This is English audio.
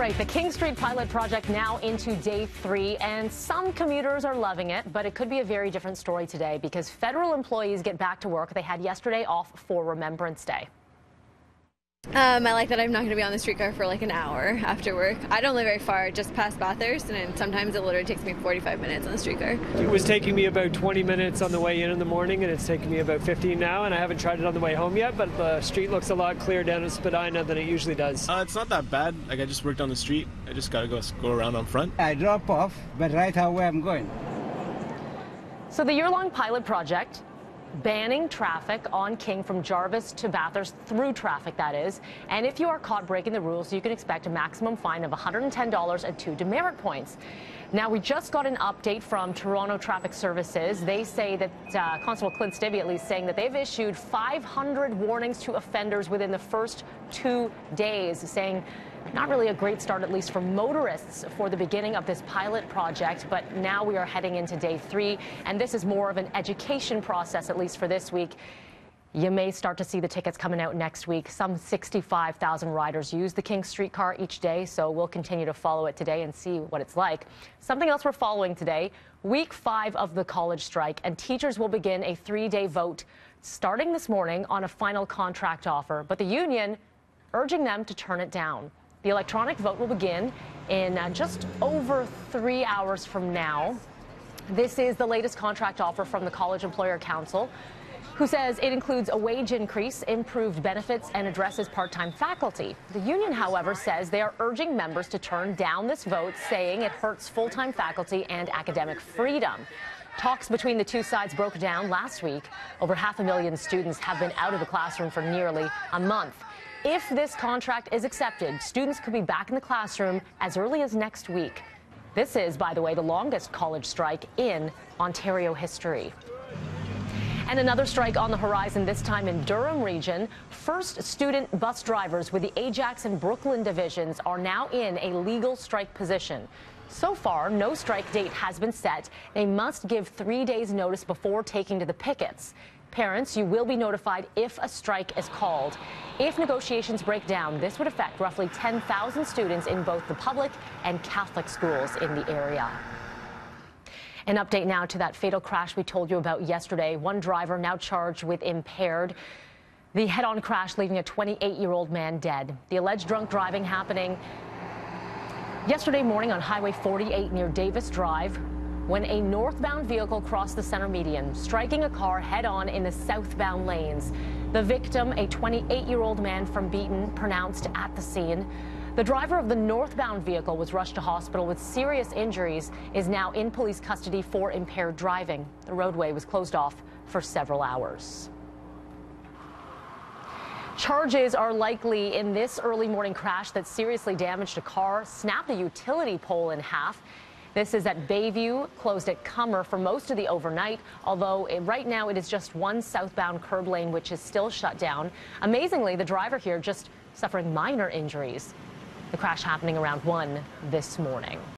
right, the King Street pilot project now into day 3, and some commuters are loving it, but it could be a very different story today because federal employees get back to work. They had yesterday off for Remembrance Day. I like that I'm not going to be on the streetcar for like an hour after work. I don't live very far, just past Bathurst, and sometimes it literally takes me 45 minutes on the streetcar. It was taking me about 20 minutes on the way in the morning, and it's taking me about 15 now, and I haven't tried it on the way home yet, but the street looks a lot clearer down in Spadina than it usually does. It's not that bad. Like, I just worked on the street. I just got to go around on front. I drop off, but right now where I'm going. So the year-long pilot project banning traffic on King from Jarvis to Bathurst, through traffic that is, and if you are caught breaking the rules, you can expect a maximum fine of $110 and 2 demerit points. Now, we just got an update from Toronto Traffic Services. They say that Constable Clint Stibbe at least saying that they've issued 500 warnings to offenders within the first 2 days, saying not really a great start, at least for motorists, for the beginning of this pilot project. But now we are heading into day 3, and this is more of an education process, at least for this week. You may start to see the tickets coming out next week. Some 65,000 riders use the King streetcar each day, so we'll continue to follow it today and see what it's like. Something else we're following today, week 5 of the college strike, and teachers will begin a 3-day vote starting this morning on a final contract offer, but the union urging them to turn it down. The electronic vote will begin in just over 3 hours from now. This is the latest contract offer from the College Employer Council, who says it includes a wage increase, improved benefits, and addresses part-time faculty. The union, however, says they are urging members to turn down this vote, saying it hurts full-time faculty and academic freedom. Talks between the two sides broke down last week. Over 500,000 students have been out of the classroom for nearly a month. If this contract is accepted, students could be back in the classroom as early as next week. This is, by the way, the longest college strike in Ontario history. And another strike on the horizon, this time in Durham region. First student bus drivers with the Ajax and Brooklyn divisions are now in a legal strike position. So far, no strike date has been set. They must give 3 days notice before taking to the pickets. Parents, you will be notified if a strike is called. If negotiations break down, this would affect roughly 10,000 students in both the public and Catholic schools in the area. An update now to that fatal crash we told you about yesterday. One driver now charged with impaired. The head-on crash leaving a 28-year-old man dead. The alleged drunk driving happening yesterday morning on Highway 48 near Davis Drive, when a northbound vehicle crossed the center median, striking a car head-on in the southbound lanes. The victim, a 28-year-old man from Beaton, pronounced at the scene. The driver of the northbound vehicle was rushed to hospital with serious injuries, is now in police custody for impaired driving. The roadway was closed off for several hours. Charges are likely in this early morning crash that seriously damaged a car, snapped a utility pole in half. This is at Bayview, closed at Cummer for most of the overnight, although right now it is just one southbound curb lane which is still shut down. Amazingly, the driver here just suffering minor injuries. The crash happening around 1 this morning.